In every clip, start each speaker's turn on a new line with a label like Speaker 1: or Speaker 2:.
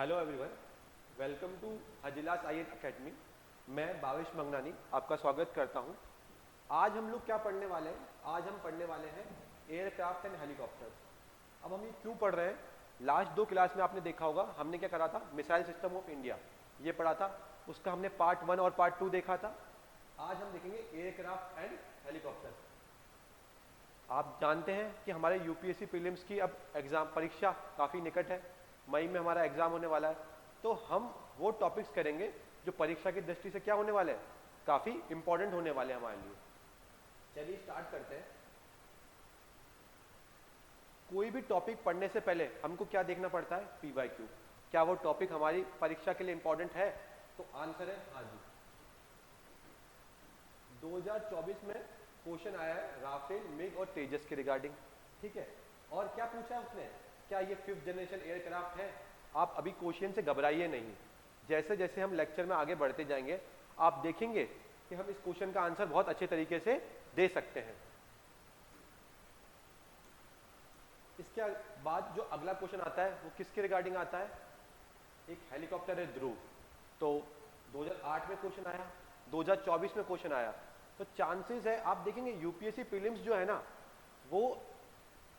Speaker 1: Hello everyone, welcome to हजिलास I academy. मैं भावेश मंगनानी आपका स्वागत करता हूं। आज हम लोग क्या पढ़ने वाले हैं? आज हम पढ़ने वाले हैं एयरक्राफ्ट एंड हेलीकॉप्टर्स। अब हम ये क्यों पढ़ रहे हैं? लास्ट दो क्लास में आपने देखा होगा हमने क्या करा था, मिसाइल सिस्टम ऑफ इंडिया ये पढ़ा था। उसका हमने पार्ट 1 और पार्ट 2 देखा था। आज हम देखेंगे एयरक्राफ्ट एंड हेलीकॉप्टर्स। आप जानते हैं कि हमारे यूपीएससी प्रीलिम्स की अब एग्जाम परीक्षा काफ़ी निकट है। मई में हमारा एग्जाम होने वाला है, तो हम वो टॉपिक्स करेंगे जो परीक्षा की दृष्टि से क्या होने वाले हैं, काफ़ी इंपॉर्टेंट होने वाले हैं हमारे लिए। चलिए स्टार्ट करते हैं। कोई भी टॉपिक पढ़ने से पहले हमको क्या देखना पड़ता है? पीवाईक्यू। क्या वो टॉपिक हमारी परीक्षा के लिए इंपॉर्टेंट है? तो आंसर है हाँ जी। 2024 में क्वेश्चन आया है राफेल, मिग और तेजस के रिगार्डिंग। ठीक है, और क्या पूछा है उसने? क्या ये 5th जनरेशन एयरक्राफ्ट है? आप अभी क्वेश्चन से घबराइए नहीं। जैसे जैसे हम लेक्चर में आगे बढ़ते जाएंगे आप देखेंगे कि हम इस क्वेश्चन का आंसर बहुत अच्छे तरीके से दे सकते हैं। इसके बाद जो अगला क्वेश्चन आता है वो किसके रिगार्डिंग आता है? एक हेलीकॉप्टर है ध्रुव। तो 2008 में क्वेश्चन आया, 2024 में क्वेश्चन आया। तो चांसेस है, आप देखेंगे यूपीएससी प्रीलिम्स जो है ना, वो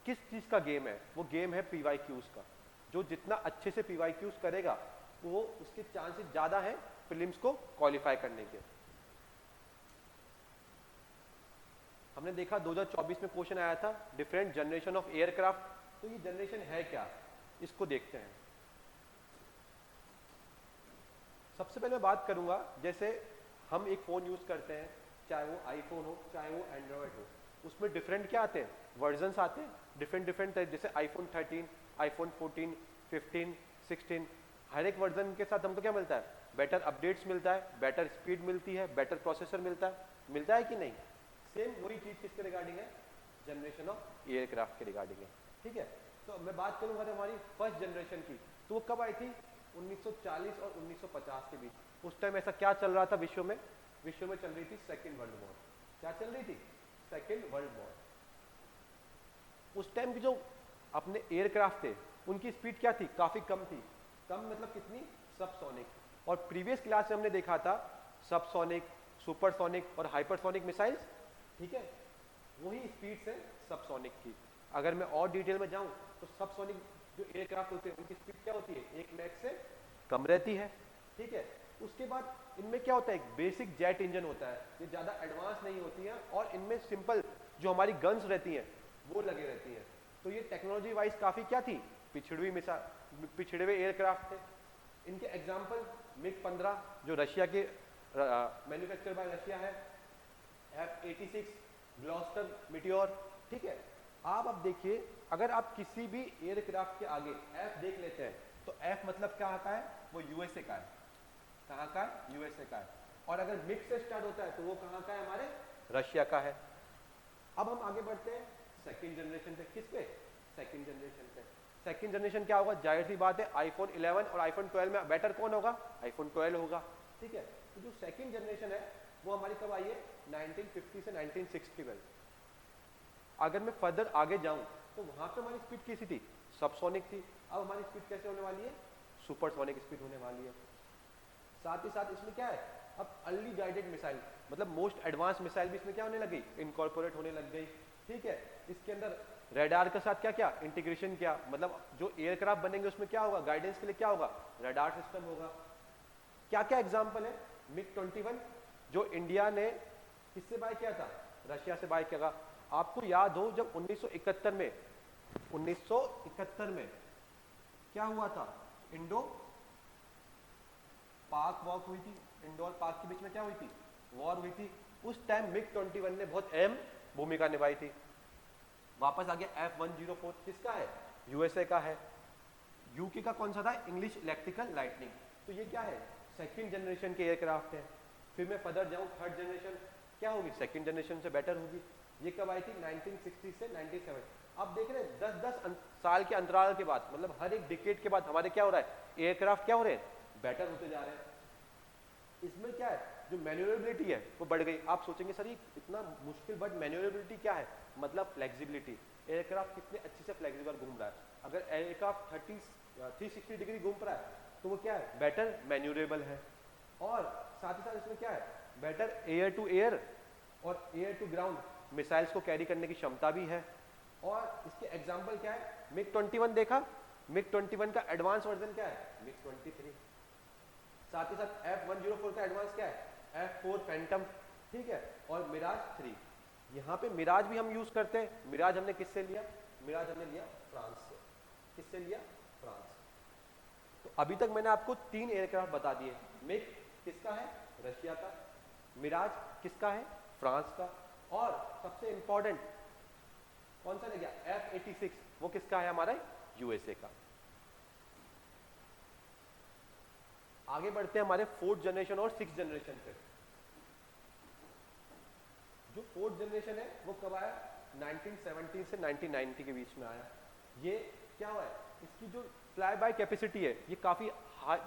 Speaker 1: किस चीज का गेम है? वो गेम है पीवाईक्यूज का। जो जितना अच्छे से पीवाईक्यूज करेगा वो उसके चांसेस ज्यादा है प्रीलिम्स को क्वालिफाई करने के। हमने देखा 2024 में क्वेश्चन आया था डिफरेंट जनरेशन ऑफ एयरक्राफ्ट। तो ये जनरेशन है क्या, इसको देखते हैं। सबसे पहले मैं बात करूंगा, जैसे हम एक फ़ोन यूज़ करते हैं, चाहे वो आईफोन हो चाहे वो एंड्रॉयड हो, उसमें डिफरेंट क्या आते हैं? वर्जन्स आते हैं, डिफरेंट डिफरेंट टाइप। जैसे आईफोन 13, आईफोन 14, 15, 16, हर एक वर्जन के साथ हमको क्या मिलता है? बेटर अपडेट्स मिलता है, बेटर स्पीड मिलती है, बेटर प्रोसेसर मिलता है कि नहीं? सेम वही चीज़ किसके रिगार्डिंग है? जनरेशन ऑफ एयरक्राफ्ट के रिगार्डिंग है। ठीक है, तो मैं बात करूंगा हमारी फर्स्ट जनरेशन की, तो वो कब आई थी? 1940 और 1950 के बीच। उस टाइम ऐसा क्या चल रहा था विश्व में? विश्व में चल रही थी सेकेंड वर्ल्ड वॉर। क्या चल रही थी? Second world war. उस टाइम की जो अपने एयरक्राफ्ट थे उनकी स्पीड क्या थी? काफी कम थी। कम मतलब कितनी? सबसोनिक। और प्रीवियस क्लास में हमने देखा था सबसोनिक, सुपरसोनिक और हाइपरसोनिक मिसाइल्स। ठीक है, वही स्पीड से सबसोनिक की। अगर मैं और डिटेल में जाऊं तो सबसोनिक जो एयरक्राफ्ट होते हैं उनकी स्पीड क्या होती है? 1 मैक से कम रहती है। ठीक है, उसके बाद इनमें क्या होता है? एक बेसिक जेट इंजन होता है, ये ज्यादा एडवांस नहीं होती है, और इनमें सिंपल जो हमारी गन्स रहती हैं वो लगे रहती हैं। तो ये टेक्नोलॉजी वाइज काफी क्या थी? पिछड़े हुए एयरक्राफ्ट थे। इनके एग्जाम्पल मिग 15 जो रशिया के मैन्युफैक्चर बाय रशिया है, F-86 ग्लॉस्टर मिटियोर। ठीक है, आप अब देखिए, अगर आप किसी भी एयरक्राफ्ट के आगे F देख लेते हैं तो F मतलब क्या आता है? वो यूएसए का है। कहाँ का है? यूएसए का है। और अगर मिग से स्टार्ट होता है तो वो कहाँ का है? हमारे रशिया का है। अब हम आगे बढ़ते हैं सेकेंड जनरेशन पे। किस पे? सेकेंड जनरेशन पे। सेकेंड जनरेशन क्या होगा? जाहिर सी बात है आईफोन 11 और आईफोन 12 में बेटर कौन होगा? आईफोन 12 होगा। ठीक है, तो जो सेकेंड जनरेशन है वो हमारी कब आई है? 1950 से 1961। अगर मैं फर्दर आगे जाऊं तो वहां पे हमारी स्पीड कैसी थी? सबसोनिक थी। अब हमारी स्पीड कैसे होने वाली है? सुपरसोनिक स्पीड होने वाली है। साथ ही साथ इसमें क्या है? अब अर्ली गाइडेड मिसाइल, मतलब मोस्ट एडवांस मिसाइल भी इसमें क्या होने लगी? इनकॉर्पोरेट होने लग गई। ठीक है, इसके अंदर रेडार के साथ क्या क्या इंटीग्रेशन किया, मतलब जो एयरक्राफ्ट बनेंगे उसमें क्या होगा? गाइडेंस के लिए क्या होगा? रडार सिस्टम होगा। क्या क्या एग्जाम्पल है? मिग 21 जो इंडिया ने किससे बाय किया था? रशिया से बाय किया था। आपको याद हो जब 1971 में क्या हुआ था? इंडो पाक वॉर हुई थी। इंडो और पाक के बीच में क्या हुई थी? वॉर हुई थी। उस टाइम मिग 21 ने बहुत अहम भूमिका निभाई थी। वापस आ गया F-104, किसका है? यूएसए का है। यूके का कौन सा था? English electrical lightning. तो ये क्या है? सेकेंड जनरेशन के एयरक्राफ्ट है। फिर मैं फर्दर जाऊं, थर्ड जनरेशन क्या होगी? सेकेंड जनरेशन से बेटर होगी। ये कब आई थी? 1960 से 97। अब देख रहे हैं 10-10 साल के अंतराल के बाद, मतलब हर एक डिकेड के बाद हमारे क्या हो रहा है? एयरक्राफ्ट क्या हो रहे हैं? बेटर होते जा रहे हैं। इसमें क्या है? जो मैन्यूरेबिलिटी है वो बढ़ गई। आप सोचेंगे सर ये इतना मुश्किल, बट मैन्यूरेबिलिटी क्या है? मतलब फ्लेक्सिबिलिटी। एयरक्राफ्ट कितने अच्छे से फ्लेक्सिबल घूम रहा है। अगर एयरक्राफ्ट 360 डिग्री घूम रहा है, तो वो क्या है, बेटर मैन्यूरेबल है। और साथ ही साथ इसमें क्या है, बेटर एयर टू एयर और एयर टू ग्राउंड मिसाइल्स को कैरी करने की क्षमता भी है। और इसके एग्जाम्पल क्या है, मिग 21 देखा, मिग 21 का एडवांस वर्जन क्या है, मिग 23। साथ ही साथ F104 का एडवांस क्या है, F4 फैंटम, ठीक है। और मिराज 3, यहाँ पे मिराज भी हम यूज करते हैं। मिराज हमने किससे लिया, मिराज हमने लिया फ्रांस से। किससे लिया, फ्रांस से। तो अभी तक मैंने आपको 3 एयरक्राफ्ट बता दिए। मिग किसका है, रशिया का। मिराज किसका है, फ्रांस का। और सबसे इंपॉर्टेंट कौन सा रह गया, F-86, वो किसका है, हमारा यूएसए का। आगे बढ़ते हैं हमारे 4th जनरेशन और 6th जनरेशन पे। जो 4th जनरेशन है वो कब आया, 1970 से 1990 के बीच में आया। ये क्या हुआ है, इसकी जो फ्लाई बाय कैपेसिटी है ये काफी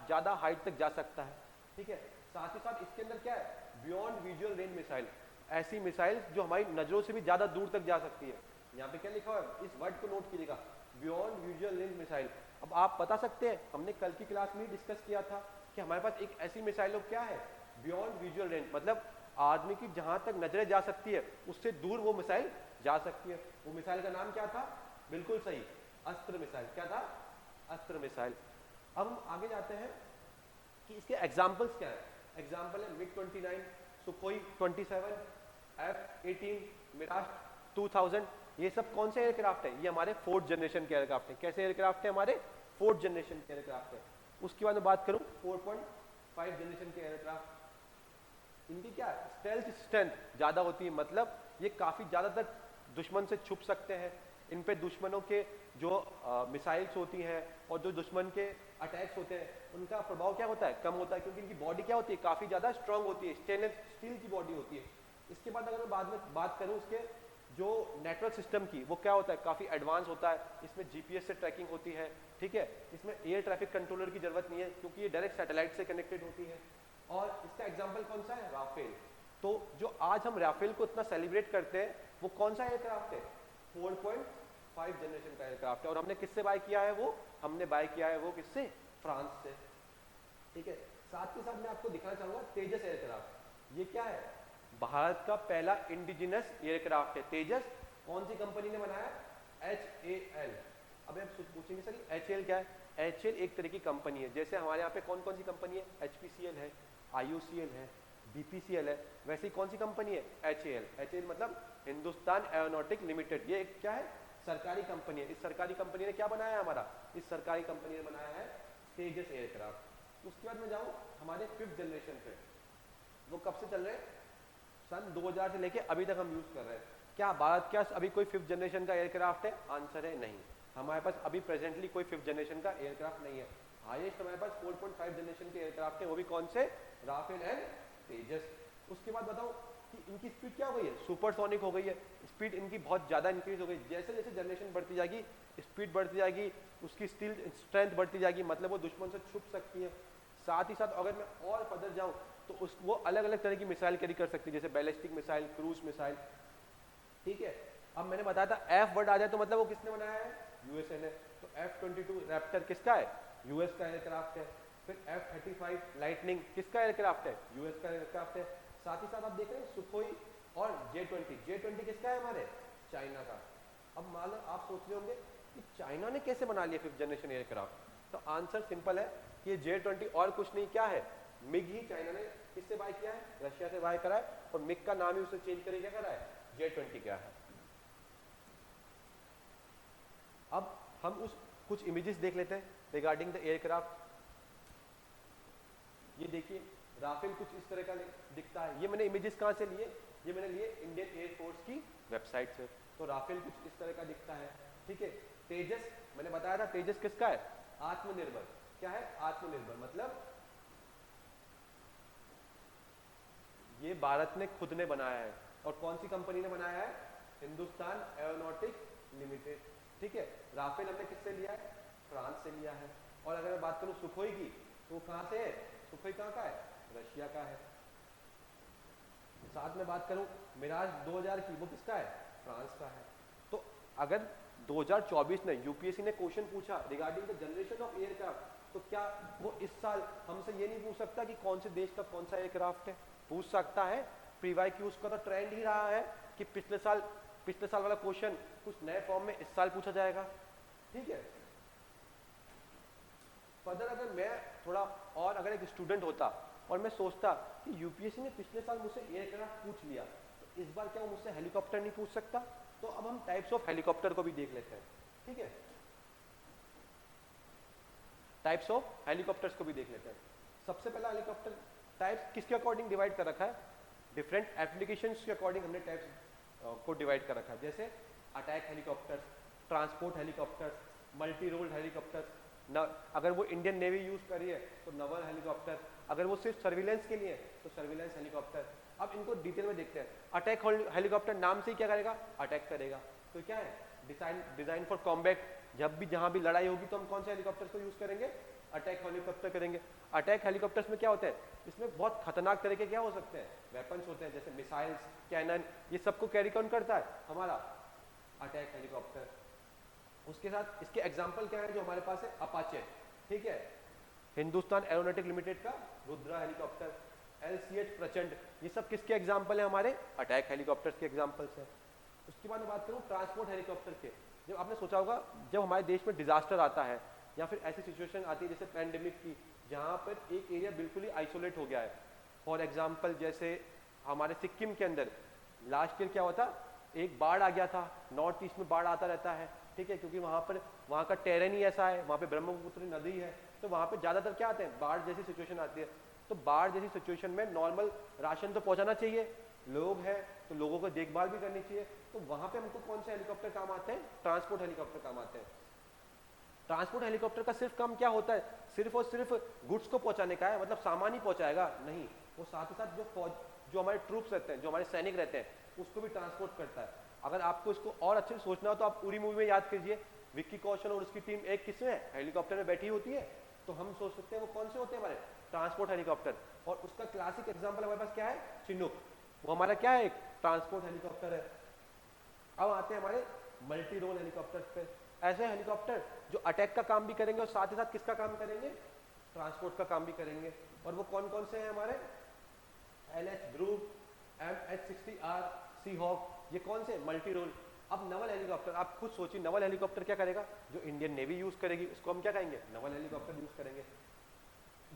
Speaker 1: ज्यादा हाइट तक जा सकता है, ठीक है। साथ ही साथ इसके अंदर क्या है, बियॉन्ड विजुअल रेंज मिसाइल, ऐसी मिसाइल जो हमारी नजरों से भी ज्यादा दूर तक जा सकती है। यहाँ पे क्या लिखा हुआ है, इस वर्ड को नोट कीजिएगा, बियॉन्ड विजुअल रेंज मिसाइल। अब आप बता सकते हैं, हमने कल की क्लास में डिस्कस किया था कि हमारे पास एक ऐसी मिसाइल क्या है, बियॉन्ड विजुअल रेंज, मतलब आदमी की जहां तक नजरें जा सकती है उससे दूर वो मिसाइल जा सकती है। वो मिसाइल का नाम क्या था, बिल्कुल सही, अस्त्र मिसाइल। क्या था, अस्त्र मिसाइल। अब हम आगे जाते हैं कि इसके एग्जाम्पल्स क्या है। एग्जाम्पल है मिग 29, सुखोई 27, F-18, मिराज 2000। ये सब कौन से एयरक्राफ्ट है, ये हमारे 4th जनरेशन के एयरक्राफ्ट है। कैसे एयरक्राफ्ट है, हमारे 4th जनरेशन के एयरक्राफ्ट है। उसके बाद मैं बात करूं 4.5 जनरेशन के एयरक्राफ्ट, इनकी क्या है, स्टेल्थ स्ट्रेंथ ज्यादा होती है, मतलब ये काफी ज्यादातर दुश्मन से छुप सकते हैं। इन पे दुश्मनों के जो मिसाइल्स होती हैं और जो दुश्मन के अटैक्स होते हैं उनका प्रभाव क्या होता है, कम होता है, क्योंकि इनकी बॉडी क्या होती है, काफी ज्यादा स्ट्रांग होती है, स्टेनलेस स्टील की बॉडी होती है। इसके बाद अगर मैं बाद में बात करूं इसके जो नेटवर्क सिस्टम की, वो क्या होता है, काफी एडवांस होता है। इसमें जीपीएस से ट्रैकिंग होती है, ठीक है। इसमें एयर ट्रैफिक कंट्रोलर की जरूरत नहीं है क्योंकि ये डायरेक्ट सैटेलाइट से कनेक्टेड होती है। और इसका एग्जाम्पल कौन सा है, राफेल। तो जो आज हम राफेल को इतना सेलिब्रेट करते हैं वो कौन सा एयरक्राफ्ट है, 4.5 जनरेशन का एयरक्राफ्ट है। और हमने किससे बाय किया है, वो हमने बाय किया है वो किससे, फ्रांस से, ठीक है। साथ के साथ मैं आपको दिखाना चाहूंगा तेजस एयरक्राफ्ट। ये क्या है, भारत का पहला इंडिजिनस एयरक्राफ्ट है। तेजस कौन सी कंपनी ने बनाया, HAL। अब आप पूछेंगे सर HAL क्या है, HAL एक तरह की कंपनी है। जैसे हमारे यहाँ पे कौन कौन सी कंपनी है, HPCL है, IOCL है, BPCL है, वैसे ही कौन सी कंपनी है, HAL। HAL मतलब हिंदुस्तान एरोनॉटिक लिमिटेड। ये क्या है, सरकारी कंपनी है। इस सरकारी कंपनी ने क्या बनाया है हमारा, इस सरकारी कंपनी ने बनाया है तेजस एयरक्राफ्ट। उसके बाद में जाऊँ हमारे 5th जनरेशन पे, वो कब से चल रहे हैं, सन 2000 से लेके अभी तक हम यूज कर रहे हैं। क्या भारत क्या अभी कोई 5th जनरेशन का एयरक्राफ्ट है, आंसर है नहीं। हमारे पास अभी प्रेजेंटली कोई 5th जनरेशन का एयरक्राफ्ट नहीं है। हाईएस्ट हमारे पास 4.5 जनरेशन के एयरक्राफ्ट है, वो भी कौन से, राफेल एंड तेजस। उसके बाद बताओ कि इनकी स्पीड क्या हो गई है, सुपरसोनिक हो गई है। स्पीड इनकी बहुत ज्यादा इंक्रीज हो गई। जैसे जैसे जनरेशन बढ़ती जाएगी स्पीड बढ़ती जाएगी, उसकी स्टील स्ट्रेंथ बढ़ती जाएगी, मतलब वो दुश्मन से छुप सकती है। साथ ही साथ अगर मैं और फर्दर जाऊं तो वो अलग अलग तरह की मिसाइल कैरी कर सकती है, जैसे बैलिस्टिक मिसाइल, क्रूज मिसाइल, ठीक है। अब मैंने बताया था F वर्ड आ जाए तो मतलब वो किसने बनाया है, यूएसए ने। तो F-22 रैप्टर किसका है, यूएस का एयरक्राफ्ट है। फिर F-35 लाइटनिंग किसका एयरक्राफ्ट है, यूएस का एयरक्राफ्ट है। साथ ही साथ आप देख रहे हैं सुखोई और J-20 किसका है, हमारे चाइना का। अब मान लो आप सोच रहे होंगे कि चाइना ने कैसे बना लिया 5th जनरेशन एयरक्राफ्ट, तो आंसर सिंपल है कि ये J-20 और कुछ नहीं, क्या है, मिग ही चाइना ने किससे बाय किया है, रशिया से बाय करा है। और मिग का नाम ही उसे चेंज करके क्या करा है, J-20 क्या है। अब हम उस कुछ इमेजेस देख लेते हैं रिगार्डिंग द एयरक्राफ्ट। ये देखिए राफेल कुछ इस तरह का दिखता है। ये मैंने इमेजेस कहाँ से लिए, ये मैंने लिए इंडियन एयरफोर्स की वेबसाइट से। तो राफेल कुछ इस तरह का दिखता है, ठीक है। तेजस मैंने बताया था, तेजस किसका है, आत्मनिर्भर। क्या है, आत्मनिर्भर, मतलब ये भारत ने खुद ने बनाया है। और कौन सी कंपनी ने बनाया है, हिंदुस्तान एरोनॉटिक लिमिटेड, ठीक है। राफेल हमने किससे लिया है, फ्रांस से लिया है। और अगर मैं बात करूं सुखोई की, तो कहां से है, सुखोई कहां का है, रशिया का है। साथ में बात करूं मिराज 2000 की, वो किसका है, फ्रांस का है। तो अगर 2024 में यूपीएससी ने क्वेश्चन पूछा regarding the generation of aircraft, तो क्या वो इस साल हमसे ये नहीं पूछ सकता कि कौन से देश का कौन सा एयरक्राफ्ट है? पूछ सकता है। प्रीवाई की उसका तो ट्रेंड ही रहा है कि पिछले साल वाला क्वेश्चन कुछ नए फॉर्म में इस साल पूछा जाएगा। ठीक है। फर्दर अगर मैं थोड़ा और अगर एक स्टूडेंट होता और मैं सोचता कि यूपीएससी ने पिछले साल मुझसे एयरक्राफ्ट पूछ लिया, तो इस बार क्या वो मुझसे हेलीकॉप्टर नहीं पूछ सकता? तो अब हम टाइप्स ऑफ हेलीकॉप्टर को भी देख लेते हैं। ठीक है, टाइप्स ऑफ हेलीकॉप्टर्स को भी देख लेते हैं। सबसे पहला हेलीकॉप्टर टाइप्स किसके अकॉर्डिंग डिवाइड कर रखा है? डिफरेंट एप्लीकेशंस के अकॉर्डिंग हमने टाइप्स को डिवाइड कर रखा है। जैसे attack helicopters, transport helicopters, multi role helicopters. अगर वो इंडियन नेवी यूज कर रही है तो नवल हेलीकॉप्टर, अगर वो सिर्फ सर्विलेंस के लिए है तो सर्विलेंस हेलीकॉप्टर। अब इनको डिटेल में देखते हैं। अटैक हेलीकॉप्टर नाम से ही क्या करेगा? अटैक करेगा। तो क्या है? Design for combat. जब भी जहां भी लड़ाई होगी तो हम कौन से हेलीकॉप्टर्स को यूज करेंगे? अटैक हेलीकॉप्टर करेंगे। अटैक हेलीकॉप्टर्स में क्या होता है? इसमें बहुत खतरनाक तरह के क्या हो सकते हैं? वेपन्स होते हैं, जैसे मिसाइल्स, कैनन, ये सबको कैरी कौन करता है? हमारा अटैक हेलीकॉप्टर। उसके साथ इसके एग्जाम्पल क्या है जो हमारे पास है? अपाचे। ठीक है, हिंदुस्तान एरोनॉटिक लिमिटेड का रुद्रा हेलीकॉप्टर, LCH प्रचंड, ये सब किसके एग्जाम्पल है? हमारे अटैक हेलीकॉप्टर्स के एग्जाम्पल्स है। उसके बाद मैं बात करूँ ट्रांसपोर्ट हेलीकॉप्टर के। जब आपने सोचा होगा जब हमारे देश में डिजास्टर आता है या फिर ऐसी सिचुएशन आती है जैसे पैंडेमिक की, जहाँ पर एक एरिया बिल्कुल ही आइसोलेट हो गया है। फॉर एग्जाम्पल जैसे हमारे सिक्किम के अंदर लास्ट ईयर क्या हुआ था? एक बाढ़ आ गया था। नॉर्थ ईस्ट में बाढ़ आता रहता है, ठीक है, क्योंकि वहाँ का टेरेन ही ऐसा है, वहाँ पे ब्रह्मपुत्र नदी है, तो वहाँ पे ज़्यादातर क्या आते हैं? बाढ़ जैसी सिचुएशन आती है। तो बाढ़ जैसी सिचुएशन में नॉर्मल राशन तो पहुँचाना चाहिए, लोग हैं तो लोगों को देखभाल भी करनी चाहिए। तो वहाँ पे हमको कौन से हेलीकॉप्टर काम आते हैं? ट्रांसपोर्ट हेलीकॉप्टर काम आते हैं। ट्रांसपोर्ट हेलीकॉप्टर का सिर्फ काम क्या होता है? सिर्फ और सिर्फ गुड्स को पहुंचाने का है, मतलब सामान ही पहुंचाएगा? नहीं, वो साथ ही साथ जो हमारे ट्रूप्स रहते हैं, जो हमारे सैनिक रहते हैं, उसको भी ट्रांसपोर्ट करता है। अगर आपको इसको और अच्छे से सोचना हो तो आप उरी मूवी में याद कीजिए, विक्की कौशल और उसकी टीम एक किसमें हेलीकॉप्टर में बैठी होती है, तो हम सोच सकते हैं वो कौन से होते हैं? हमारे ट्रांसपोर्ट हेलीकॉप्टर। और उसका क्लासिक एग्जाम्पल हमारे पास क्या है? चिनूक, वो हमारा क्या है? एक ट्रांसपोर्ट हेलीकॉप्टर है। अब आते हैं हमारे मल्टी रोल हेलीकॉप्टर्स पे। ऐसे हेलीकॉप्टर जो अटैक का काम भी करेंगे और साथ ही साथ किसका काम करेंगे? ट्रांसपोर्ट का काम भी करेंगे। और वो कौन कौन से हैं हमारे? LH ध्रुव, MH-60R, सीहॉक, ये कौन से? Multi role. अब नवल हेलीकॉप्टर, आप खुद सोचिए, नवल हेलीकॉप्टर क्या करेगा? जो इंडियन नेवी यूज करेगी उसको हम क्या कहेंगे? नवल हेलीकॉप्टर यूज करेंगे।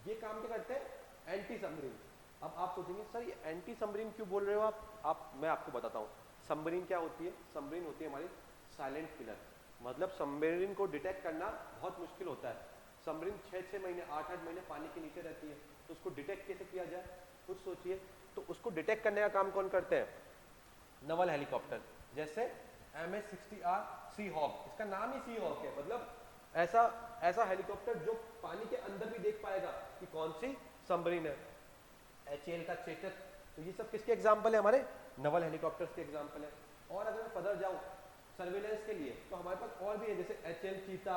Speaker 1: ये काम क्या करते हैं? Anti submarine. अब आप सोचेंगे सर ये एंटी सबमरीन क्यों बोल रहे हो आप? मैं आपको बताता हूँ। सबमरीन क्या होती है? सबमरीन होती है हमारी साइलेंट किलर। मतलब सबमरीन को डिटेक्ट करना बहुत मुश्किल होता है। सबमरीन 6-6 महीने 8-8 महीने पानी के नीचे रहती है, तो उसको डिटेक्ट कैसे किया जाए? खुद सोचिए। तो उसको डिटेक्ट करने का काम कौन करते हैं? नवल हेलीकॉप्टर। जैसे MH-60R सीहॉक, इसका नाम ही सीहॉक है, मतलब ऐसा हेलीकॉप्टर जो पानी के अंदर भी देख पाएगा कि कौन सी सबमरीन है। HAL का चेतक, तो ये सब किसके एग्जाम्पल है? हमारे नवल हेलीकॉप्टर्स के एग्जाम्पल है। और अगर मैं फर्दर जाऊं सर्विलेंस के लिए, तो हमारे पास और भी है, जैसे HL चीता,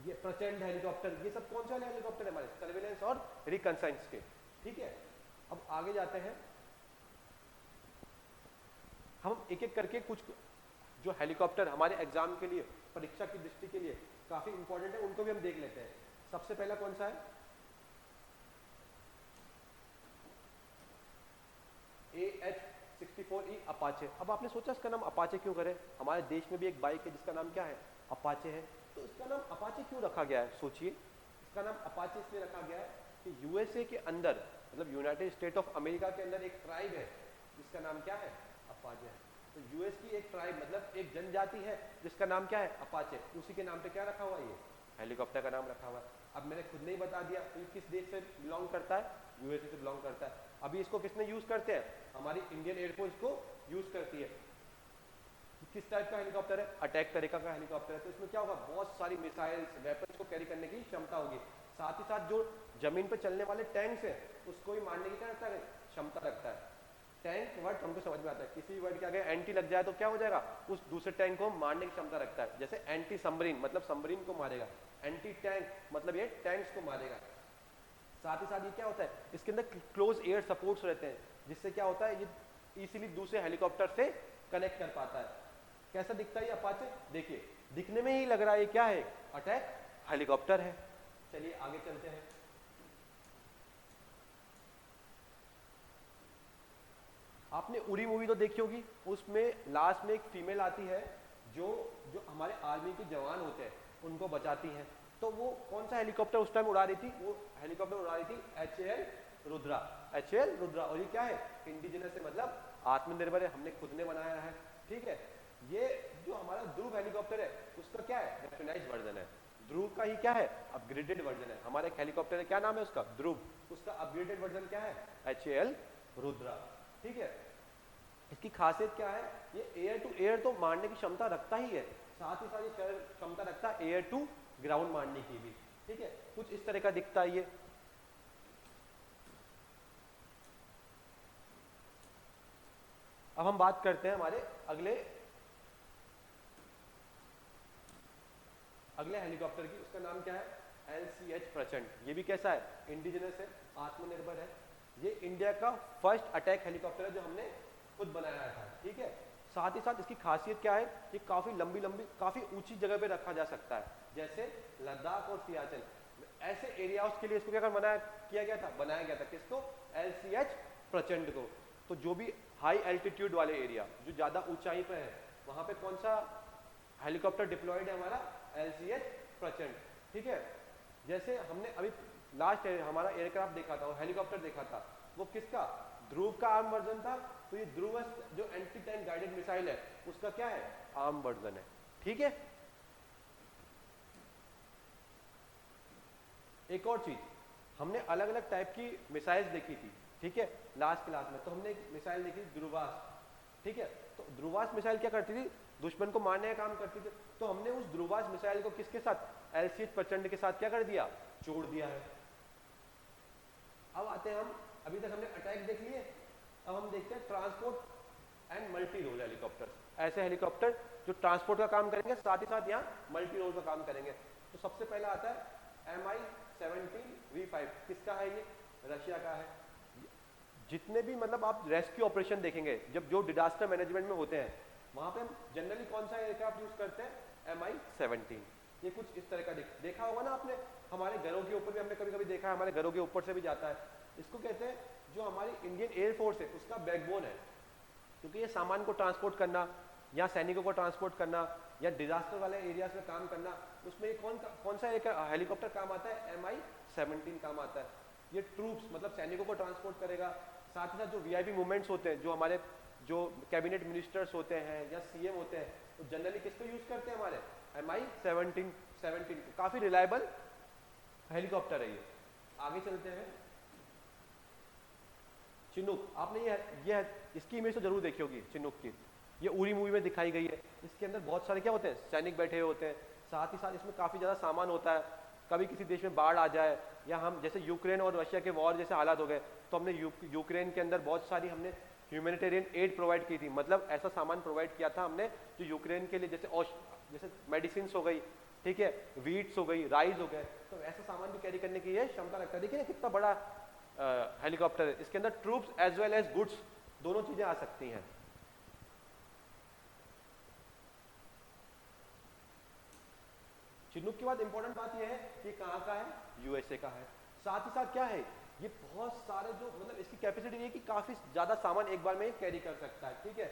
Speaker 1: ये प्रचंड हेलीकॉप्टर, ये सब कौन से वाले हेलीकॉप्टर है? हमारे सर्विलेंस और रिकनसाइंस के। ठीक है, अब आगे जाते हैं। हम एक एक करके कुछ जो हेलीकॉप्टर हमारे एग्जाम के लिए, परीक्षा की दृष्टि के लिए काफी इंपॉर्टेंट है, उनको भी हम देख लेते हैं। सबसे पहला कौन सा है? AH-64E Apache. अब आपने सोचा इसका नाम अपाचे क्यों करें? हमारे देश में भी एक बाइक है जिसका नाम क्या है? अपाचे है। तो इसका नाम अपाचे क्यों रखा गया है? सोचिए, इसका नाम अपाचे इसलिए रखा गया है कि USA के अंदर, मतलब यूनाइटेड स्टेट ऑफ अमेरिका के अंदर एक ट्राइब है जिसका नाम क्या है? अपाचे है। तो यूएस की एक ट्राइब, मतलब एक जनजाति है जिसका नाम क्या है? अपाचे। उसी के नाम पे क्या रखा हुआ है? ये हेलीकॉप्टर का नाम रखा हुआ है। अब मैंने खुद नहीं बता दिया तो ये किस देश से बिलोंग करता है? यूएसए से बिलोंग करता है। अभी इसको किसने यूज करते हैं? हमारी इंडियन एयरफोर्स को यूज करती है। किस टाइप का हेलीकॉप्टर है? अटैक तरीका का हेलीकॉप्टर है। तो इसमें क्या होगा? बहुत सारी मिसाइल्स, वेपन्स को कैरी करने की क्षमता होगी। साथ ही साथ जो जमीन पर चलने वाले टैंक्स हैं उसको भी मारने की क्या रखता है? क्षमता रखता है। टैंक वर्ड हमको समझ में आता है, किसी वर्ड के आगे एंटी लग जाए तो क्या हो जाएगा? उस दूसरे टैंक को मारने की क्षमता रखता है। जैसे एंटी सबमरीन, मतलब सबमरीन को मारेगा। एंटी टैंक, मतलब ये टैंक्स को मारेगा। साथ ही साथ ये क्या होता है? इसके अंदर क्लोज एयर सपोर्ट्स रहते हैं, जिससे क्या होता है? ये इजीली दूसरे हेलीकॉप्टर से कनेक्ट कर पाता है। कैसा दिखता है ये अपाचे? देखिए दिखने में ही लग रहा है ये क्या है, अटैक हेलीकॉप्टर है। चलिए आगे चलते हैं। आपने उरी मूवी तो देखी होगी, उसमें लास्ट में एक फीमेल आती है जो जो हमारे आर्मी के जवान होते हैं उनको बचाती हैं। तो वो कौन सा हेलीकॉप्टर उस टाइम उड़ा रही थी? वो हेलीकॉप्टर उड़ा रही थी HAL रुद्रा। HAL रुद्रा। और ये क्या है? इंडिजिनस है, मतलब आत्मनिर्भर है, हमने खुद ने बनाया है। ठीक है, ये जो हमारा ध्रुव हेलीकॉप्टर है उसका क्या है? वेस्टर्नाइज्ड वर्जन है। ध्रुव का ही क्या है? अपग्रेडेड वर्जन है। हमारा एक हेलीकॉप्टर है, क्या नाम है उसका? ध्रुव। उसका अपग्रेडेड वर्जन क्या है? HAL रुद्रा। ठीक है, इसकी खासियत क्या है? ये एयर टू एयर तो मारने की क्षमता रखता ही है, साथ ही साथ ये क्षमता रखता है एयर टू ग्राउंड मारने की भी। ठीक है, कुछ इस तरह का दिखता है ये। अब हम बात करते हैं हमारे अगले हेलीकॉप्टर की। उसका नाम क्या है? LCH प्रचंड। ये भी कैसा है? इंडिजिनस है, आत्मनिर्भर है। ये इंडिया का फर्स्ट अटैक हेलीकॉप्टर है जो हमने खुद बनाया था। ठीक है, साथ ही साथ इसकी खासियत क्या है? ये काफी लंबी लंबी काफी ऊंची जगह पे रखा जा सकता है, जैसे लद्दाख और सियाचिन ऐसे एरियाज के लिए इसको क्या बनाया गया था किसको? LCH प्रचंड को। तो जो भी हाई एल्टीट्यूड वाले एरिया, जो ज्यादा ऊंचाई पे है, वहां पे कौन सा हेलीकॉप्टर डिप्लॉयड है? हमारा LCH प्रचंड। ठीक है, जैसे हमने अभी लास्ट हमारा एयरक्राफ्ट देखा था, हेलीकॉप्टर देखा था, वो किसका? ध्रुव का आर्म वर्जन था। तो ये ध्रुव जो एंटी टैंक गाइडेड मिसाइल है उसका क्या है? आर्म वर्जन है। ठीक है, एक और चीज, हमने अलग अलग टाइप की मिसाइल्स देखी थी। ठीक है, लास्ट क्लास में तो हमने एक मिसाइल देखी ध्रुवास। ठीक है, तो ध्रुवास मिसाइल क्या करती थी? दुश्मन को मारने का काम करती थी। तो हमने उस ध्रुवास मिसाइल को किसके साथ? LCH प्रचंड के साथ क्या कर दिया? जोड़ दिया है। अब आते हैं हम, अभी तक हमने अटैक देख लिए, अब हम देखते हैं transport and multi role helicopter. ऐसे हेलीकॉप्टर जो ट्रांसपोर्ट का काम करेंगे, साथ ही साथ यहाँ मल्टी रोल का काम करेंगे। तो सबसे पहला आता है Mi-17V5। किसका है ये? रशिया का है। जितने भी मतलब आप रेस्क्यू ऑपरेशन देखेंगे, जब जो डिजास्टर मैनेजमेंट में होते हैं, वहां पे हम जनरली कौन सा एयरक्राफ्ट यूज करते हैं? Mi-17। ये कुछ इस तरह का देखा होगा ना आपने, हमारे घरों के ऊपर भी हमने कभी कभी देखा है, हमारे घरों के ऊपर से भी जाता है। इसको कहते हैं, जो हमारी इंडियन एयरफोर्स है उसका बैकबोन है, क्योंकि ये सामान को ट्रांसपोर्ट करना या सैनिकों को ट्रांसपोर्ट करना या डिजास्टर वाले एरियाज में काम करना, उसमें ये कौन सा हेलीकॉप्टर काम आता है? Mi-17 काम आता है। ये ट्रूप्स मतलब सैनिकों को ट्रांसपोर्ट करेगा, साथ ही साथ जो VIP मूवमेंट्स होते हैं, जो हमारे जो कैबिनेट मिनिस्टर्स होते हैं या CM होते हैं, तो जनरली किसको यूज करते हैं? हमारे Mi-17 काफी रिलायबल हेलीकॉप्टर है ये। आगे चलते हैं, चिनूक। आपने ये इसकी इमेज तो जरूर देखी होगी चिनूक की, ये उरी मूवी में दिखाई गई है। इसके अंदर बहुत सारे क्या होते हैं? सैनिक बैठे हुए होते हैं, साथ ही साथ इसमें काफी ज्यादा सामान होता है। कभी किसी देश में बाढ़ आ जाए, या हम जैसे यूक्रेन और रशिया के वॉर जैसे हालात हो गए, तो हमने यूक्रेन के अंदर बहुत सारी हमने ह्यूमैनिटेरियन एड प्रोवाइड की थी, मतलब ऐसा सामान प्रोवाइड किया था हमने जो यूक्रेन के लिए, जैसे मेडिसिन हो गई, ठीक है, वीट्स हो गई, राइस हो गए, तो ऐसा सामान भी कैरी करने की ये क्षमता रखता है। देखिए ना कितना बड़ा हेलीकॉप्टर है। इसके अंदर troops as well as goods दोनों चीजें आ सकती हैं। चिनूक के बाद इंपॉर्टेंट बात यह है कि कहाँ का है? USA का है। साथ ही साथ क्या है, ये बहुत सारे जो मतलब इसकी कैपेसिटी ये है कि काफी ज्यादा सामान एक बार में कैरी कर सकता है। ठीक है,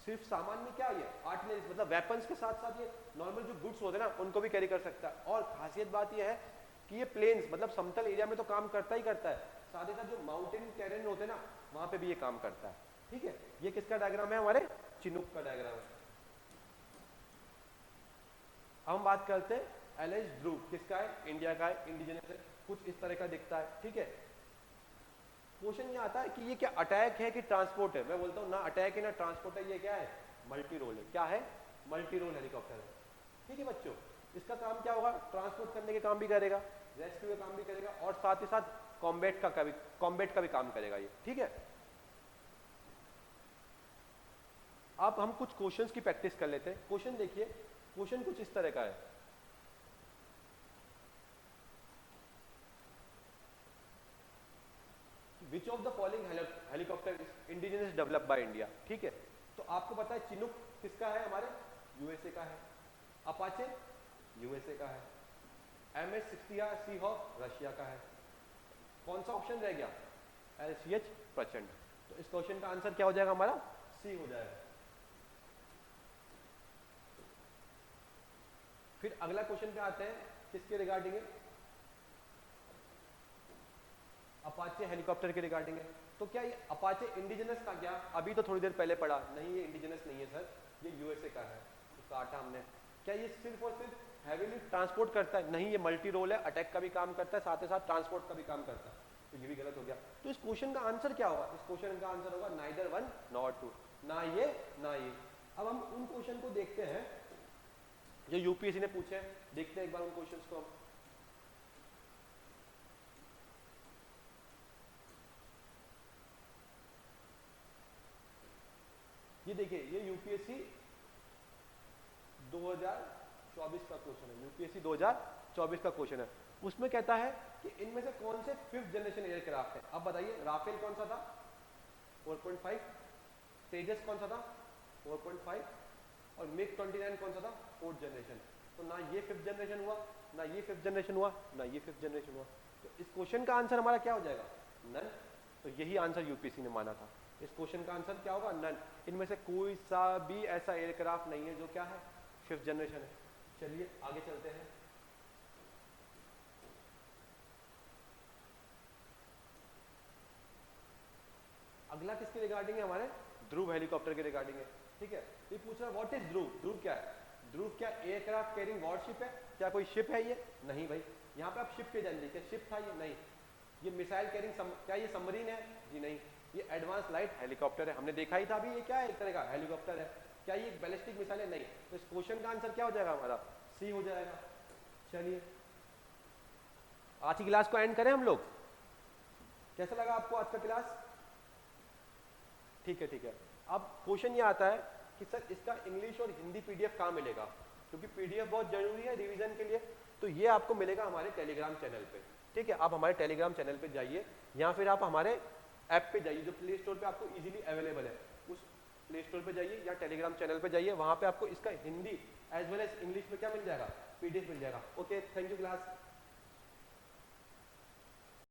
Speaker 1: सिर्फ सामान में क्या है, आर्टिलरी मतलब वेपन्स के साथ साथ ये नॉर्मल जो गुड्स होते हैं ना उनको भी कैरी कर सकता है। और खासियत बात ये है कि ये प्लेन्स मतलब समतल एरिया में तो काम करता ही करता है, साथ ही साथ जो माउंटेन टेरेन होते हैं ना वहां पे भी ये काम करता है। ठीक है, ये किसका डायग्राम है? हमारे चिनूक का डायग्राम है। हम बात करते हैं LH ध्रुव। किसका है? इंडिया का है, इंडिजिनस है, कुछ इस तरह का दिखता है। ठीक है, क्वेश्चन ये आता है कि ये क्या अटैक है कि ट्रांसपोर्ट है? मैं बोलता हूँ ना अटैक है ना ट्रांसपोर्ट है, ये क्या है? मल्टी रोल है। क्या है? मल्टी रोल हेलीकॉप्टर है। ठीक है बच्चों, इसका काम क्या होगा? ट्रांसपोर्ट करने के काम भी करेगा, रेस्क्यू का काम भी करेगा, और साथ ही साथ कॉम्बैट का भी काम करेगा ये। ठीक है, अब हम कुछ क्वेश्चंस की प्रैक्टिस कर लेते हैं। क्वेश्चन देखिए, क्वेश्चन कुछ इस तरह का है, which of the following helicopter is indigenous developed by India. ठीक है, तो आपको पता है चिनूक किसका है? हमारे यूएसए का है। अपाचे यूएसए का है। MS-60 सीहॉक रशिया का है। कौन सा ऑप्शन रह गया? LCH प्रचंड। तो इस क्वेश्चन का आंसर क्या हो जाएगा हमारा? सी हो जाएगा। फिर अगला क्वेश्चन पे आते हैं, किसके रिगार्डिंग है? अपाचे हेलीकॉप्टर के रिगार्डिंग है। तो क्या ये अपाचे इंडिजिनस का? क्या अभी तो थोड़ी देर पहले पढ़ा, नहीं ये इंडिजिनस नहीं है सर, ये यूएसए का है, तो काटा हमने। क्या ये सिर्फ और सिर्फ हैवीली ट्रांसपोर्ट करता है? नहीं, ये मल्टी रोल है, अटैक का भी काम करता है, साथ ही साथ ट्रांसपोर्ट का भी काम करता है, तो ये भी गलत हो गया। तो इस क्वेश्चन का आंसर क्या होगा? इस क्वेश्चन का आंसर होगा नाइदर वन नॉट टू, ना ये ना ये। अब हम उन क्वेश्चन को देखते हैं जो यूपीएससी ने पूछे हैं, देखते हैं एक बार उन क्वेश्चंस को हम। ये देखिए, ये यूपीएससी 2024 का क्वेश्चन है, यूपीएससी 2024 का क्वेश्चन है। उसमें कहता है कि इनमें से कौन से 5th जनरेशन एयरक्राफ्ट है। अब बताइए, राफेल कौन सा था? 4.5। तेजस कौन सा था? 4.5। और मिग 29 कौन सा था? 4th generation. तो ना ये 5th जनरेशन हुआ, ना ये 5th जनरेशन हुआ, ना ये 5th जनरेशन हुआ। तो इस क्वेश्चन का आंसर हमारा क्या हो जाएगा? नन। तो यही आंसर यूपीएससी ने माना था। इस क्वेश्चन का आंसर क्या होगा? नन। इनमें से कोई सा भी ऐसा एयरक्राफ्ट नहीं है जो क्या है? 5th जनरेशन है। चलिए आगे चलते हैं। अगला किसके रिगार्डिंग है? हमारे ध्रुव हेलीकॉप्टर के रिगार्डिंग है। ठीक है, ये पूछ रहा है व्हाट इज ध्रुव। ध्रुव क्या है? ध्रुव क्या एयरक्राफ्ट कैरिंग वॉरशिप है? क्या कोई शिप है ये? नहीं भाई, यहाँ पे आप शिप पे जान लीजिए, शिप था ये? नहीं। ये मिसाइल कैरिंग क्या ये सबमरीन है? जी नहीं। ये एडवांस लाइट हेलीकॉप्टर है, हमने देखा ही था अभी, ये क्या है? एक तरह का हेलीकॉप्टर है। क्या ये बैलिस्टिक मिसाइल है? नहीं। तो इस क्वेश्चन का आंसर क्या हो जाएगा हमारा? सी हो जाएगा। चलिए आज की क्लास को एंड करें हम लोग। कैसा लगा आपको आज का क्लास? ठीक है, ठीक है। अब क्वेश्चन ये आता है कि सर इसका इंग्लिश और हिंदी पीडीएफ कहाँ मिलेगा? क्योंकि पीडीएफ बहुत जरूरी है रिवीजन के लिए। तो ये आपको मिलेगा हमारे टेलीग्राम चैनल पे। ठीक है, आप हमारे टेलीग्राम चैनल पे जाइए, या फिर आप हमारे ऐप पे जाइए जो प्ले स्टोर पे आपको इजीली अवेलेबल है। उस प्ले स्टोर पे जाइए या टेलीग्राम चैनल पे जाइए, वहां पे आपको इसका Hindi as well as English में क्या मिल जाएगा? पीडीएफ मिल जाएगा। Okay, thank you class.